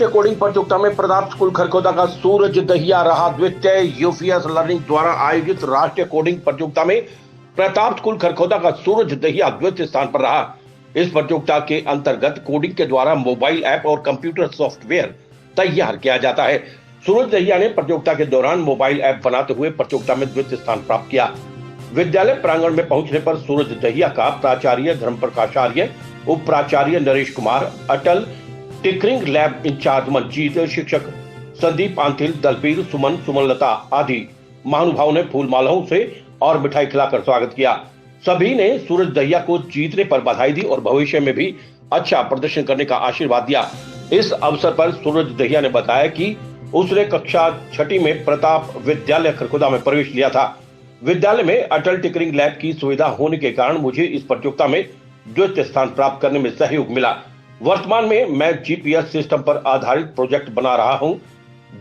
राष्ट्रीय कोडिंग प्रतियोगिता में प्रताप स्कूल खरखोदा का सूरज दहिया रहा द्वितीय। यूपीएस लर्निंग द्वारा आयोजित राष्ट्रीय कोडिंग प्रतियोगिता में प्रताप स्कूल खरखोदा का सूरज दहिया द्वितीय स्थान पर रहा। इस प्रतियोगिता के अंतर्गत कोडिंग के द्वारा मोबाइल ऐप और कंप्यूटर सॉफ्टवेयर तैयार किया जाता है। सूरज दहिया ने प्रतियोगिता के दौरान मोबाइल ऐप बनाते हुए प्रतियोगिता में द्वितीय स्थान प्राप्त किया। विद्यालय प्रांगण में पहुंचने पर सूरज दहिया का प्राचार्य धर्मप्रकाशार्य, उप प्राचार्य नरेश कुमार, अटल टिंकरिंग लैब इंचार्ज मंजीत, शिक्षक संदीप आंथिल, दलबीर, सुमन, सुमनलता आदि महानुभावों ने फूल मालाओं से और मिठाई खिलाकर स्वागत किया। सभी ने सूरज दहिया को जीतने पर बधाई दी और भविष्य में भी अच्छा प्रदर्शन करने का आशीर्वाद दिया। इस अवसर पर सूरज दहिया ने बताया कि उसने कक्षा 6 में प्रताप विद्यालय खरखोदा में प्रवेश लिया था। विद्यालय में अटल टिंकरिंग लैब की सुविधा होने के कारण मुझे इस प्रतियोगिता में द्वितीय स्थान प्राप्त करने में सहयोग मिला। वर्तमान में मैं जीपीएस सिस्टम पर आधारित प्रोजेक्ट बना रहा हूं,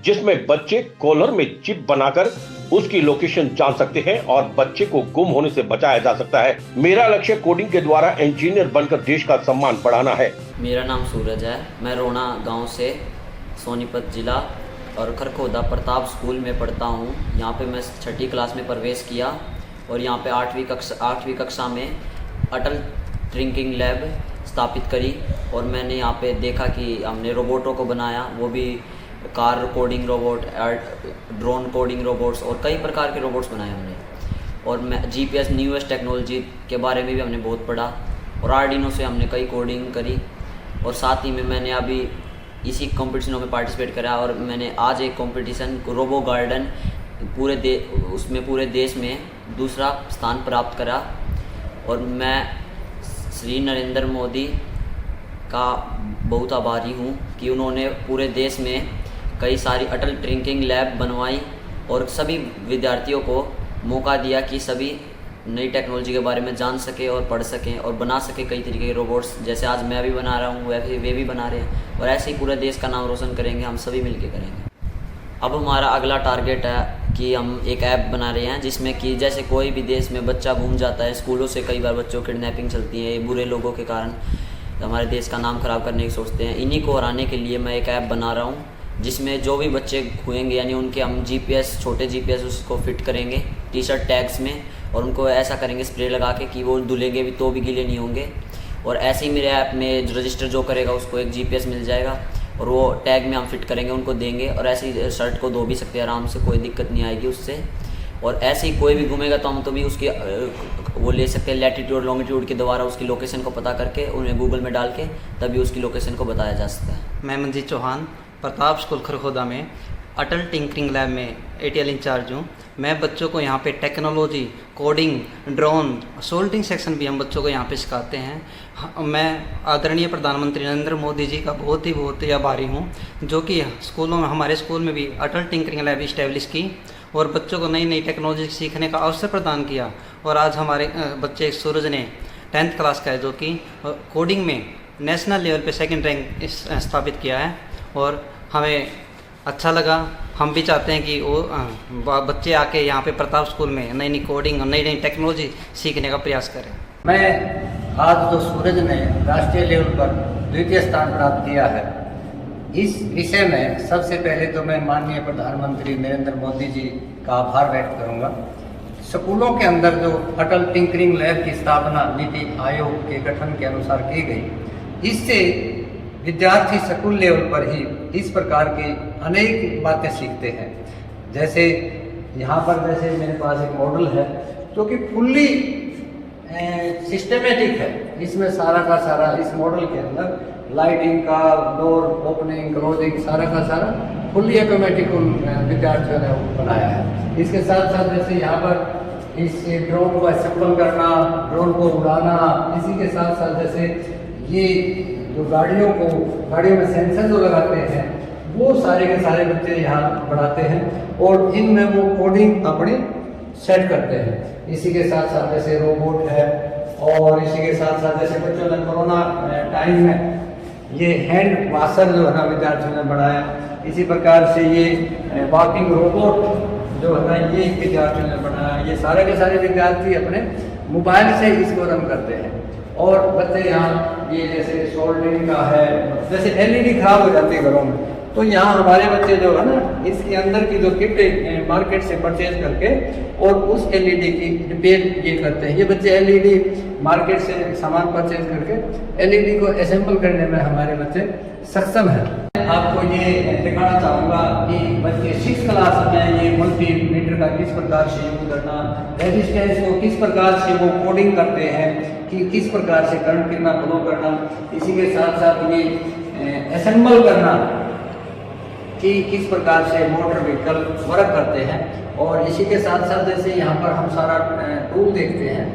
जिसमें बच्चे कॉलर में चिप बनाकर उसकी लोकेशन जान सकते हैं और बच्चे को गुम होने से बचाया जा सकता है। मेरा लक्ष्य कोडिंग के द्वारा इंजीनियर बनकर देश का सम्मान बढ़ाना है। मेरा नाम सूरज है। मैं रोना गांव से सोनीपत जिला और खरखोदा प्रताप स्कूल में पढ़ता हूँ। यहाँ पे मैं 6ठी क्लास में प्रवेश किया और यहाँ पे 8वीं कक्षा में अटल टिंकरिंग लैब स्थापित करी और मैंने यहाँ पे देखा कि हमने रोबोटों को बनाया, वो भी car coding robot, drone coding robots और कई प्रकार के रोबोट्स बनाए हमने। और मैं जीपीएस न्यूएस्ट टेक्नोलॉजी के बारे में भी हमने बहुत पढ़ा और आर्डिनो से हमने कई कोडिंग करी। और साथ ही में मैंने अभी इसी कॉम्पिटिशनों में पार्टिसिपेट करा और मैंने आज एक कॉम्पिटिशन रोबो गार्डन उसमें पूरे देश में दूसरा स्थान प्राप्त करा। और मैं श्री नरेंद्र मोदी का बहुत आभारी हूँ कि उन्होंने पूरे देश में कई सारी अटल टिंकरिंग लैब बनवाई और सभी विद्यार्थियों को मौका दिया कि सभी नई टेक्नोलॉजी के बारे में जान सके और पढ़ सकें और बना सके कई तरीके के रोबोट्स। जैसे आज मैं भी बना रहा हूँ, वैसे वे भी बना रहे हैं और ऐसे ही पूरे देश का नाम रोशन करेंगे, हम सभी मिलकर करेंगे। अब हमारा अगला टारगेट है कि हम एक ऐप बना रहे हैं जिसमें कि जैसे कोई भी देश में बच्चा घूम जाता है, स्कूलों से कई बार बच्चों की किडनैपिंग चलती है, बुरे लोगों के कारण हमारे देश का नाम खराब करने की सोचते हैं। इन्हीं को हराने के लिए मैं एक ऐप बना रहा हूँ जिसमें जो भी बच्चे हुएंगे यानी उनके हम जीपीएस, छोटे जीपीएस उसको फिट करेंगे टी शर्ट टैग्स में और उनको ऐसा करेंगे स्प्रे लगा के कि वो धुलेंगे भी तो भी गीले नहीं होंगे। और ऐसे ही मेरे ऐप में जो रजिस्टर जो करेगा उसको एक जीपीएस मिल जाएगा और वो टैग में हम फिट करेंगे, उनको देंगे और ऐसे ही शर्ट को धो भी सकते हैं आराम से, कोई दिक्कत नहीं आएगी उससे। और ऐसे ही कोई भी घूमेगा तो हम तो भी उसकी वो ले सकते हैं लैटिट्यूड लॉन्गिट्यूड के द्वारा उसकी लोकेशन को पता करके उन्हें गूगल में डाल के तभी उसकी लोकेशन को बताया जा सकता है। मैं मंजीत चौहान प्रताप स्कूल खरखोदा में अटल टिंकरिंग लैब में एटीएल इंचार्ज हूँ। मैं बच्चों को यहाँ पे technology, coding, drone, soldering section भी हम बच्चों को यहाँ पे सिखाते हैं। मैं आदरणीय प्रधानमंत्री नरेंद्र मोदी जी का बहुत ही आभारी हूँ जो कि स्कूलों में, हमारे स्कूल में भी अटल टिंकरिंग लैब इस्टेब्लिश की और बच्चों को नई नई टेक्नोलॉजी सीखने का अवसर प्रदान किया। और आज हमारे बच्चे सूरज ने 10th क्लास का है जो कि कोडिंग में नेशनल लेवल पे 2nd रैंक स्थापित किया है और हमें अच्छा लगा। हम भी चाहते हैं कि वो बच्चे आके यहाँ पे प्रताप स्कूल में नई नई कोडिंग और नई नई टेक्नोलॉजी सीखने का प्रयास करें। मैं आज जो सूरज ने राष्ट्रीय लेवल पर द्वितीय स्थान प्राप्त किया है, इस विषय में सबसे पहले तो मैं माननीय प्रधानमंत्री नरेंद्र मोदी जी का आभार व्यक्त करूंगा। स्कूलों के अंदर जो अटल टिंकरिंग लैब की स्थापना नीति आयोग के गठन के अनुसार की गई, इससे विद्यार्थी स्कूल लेवल पर ही इस प्रकार की अनेक बातें सीखते हैं। जैसे यहाँ पर जैसे मेरे पास एक मॉडल है जो कि फुल्ली सिस्टमेटिक है। इसमें सारा का सारा इस मॉडल के अंदर लाइटिंग का, डोर ओपनिंग क्लोजिंग सारा का सारा फुल्ली ऑटोमेटिक विद्यार्थियों ने बनाया है। इसके साथ साथ जैसे यहाँ पर इस ड्रोन को असेंबल करना, ड्रोन को उड़ाना, इसी के साथ साथ जैसे ये जो गाड़ियों में सेंसर जो लगाते हैं वो सारे के सारे बच्चे यहाँ बढ़ाते हैं और इनमें वो कोडिंग अपनी सेट करते हैं। इसी के साथ साथ जैसे रोबोट है और इसी के साथ साथ जैसे बच्चों ने कोरोना टाइम में ये हैंड वाशर जो है ना विद्यार्थियों ने बनाया। इसी प्रकार से ये वॉकिंग रोबोट जो है ना ये विद्यार्थियों ने बनाया। ये सारे के सारे विद्यार्थी अपने मोबाइल से इसको रन करते हैं और बच्चे यहाँ ये जैसे सोल्डरिंग का है, जैसे एलईडी खराब हो जाती है घरों में, तो यहाँ हमारे बच्चे जो है ना इसके अंदर की जो किट मार्केट से परचेज करके और उस एलईडी की रिपेयर ये करते हैं। ये बच्चे एलईडी मार्केट से सामान परचेज करके एलईडी को असेंबल करने में हमारे बच्चे सक्षम हैं। आपको ये दिखाना चाहूँगा कि बच्चे 6th क्लास में ये मल्टीमीटर का किस प्रकार से यूज करना, रेजिस्टेंस को किस प्रकार से वो कोडिंग करते हैं कि किस प्रकार से करंट कितना फ्लो करना, इसी के साथ साथ ये असेंबल करना कि किस प्रकार से मोटर व्हीकल वर्क करते हैं। और इसी के साथ साथ जैसे यहाँ पर हम सारा टूल देखते हैं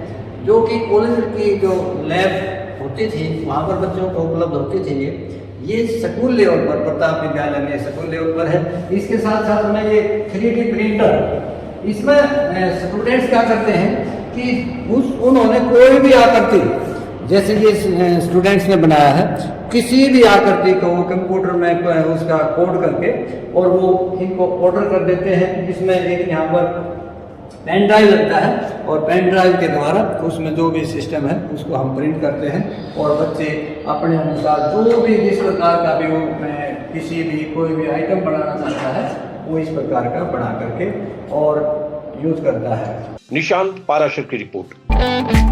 जो कि कॉलेज की जो लैब होती थी वहाँ पर बच्चों को उपलब्ध होती थी। ये स्कूल लेवल पर, प्रताप विद्यालय में स्कूल लेवल पर है। इसके साथ साथ में ये 3D प्रिंटर, इसमें स्टूडेंट्स क्या करते हैं कि उन्होंने कोई भी आकृति, जैसे ये स्टूडेंट्स ने बनाया है, किसी भी आकृति को वो कंप्यूटर में उसका कोड करके और वो इनको ऑर्डर कर देते हैं। इसमें एक यहाँ पर पेन ड्राइव लगता है और पेन ड्राइव के द्वारा उसमें जो भी सिस्टम है उसको हम प्रिंट करते हैं और बच्चे अपने अनुसार जो भी जिस प्रकार का भी वो किसी भी कोई भी आइटम बनाना चाहता है वो इस प्रकार का बना करके और यूज करता है। निशांत पाराशर की रिपोर्ट।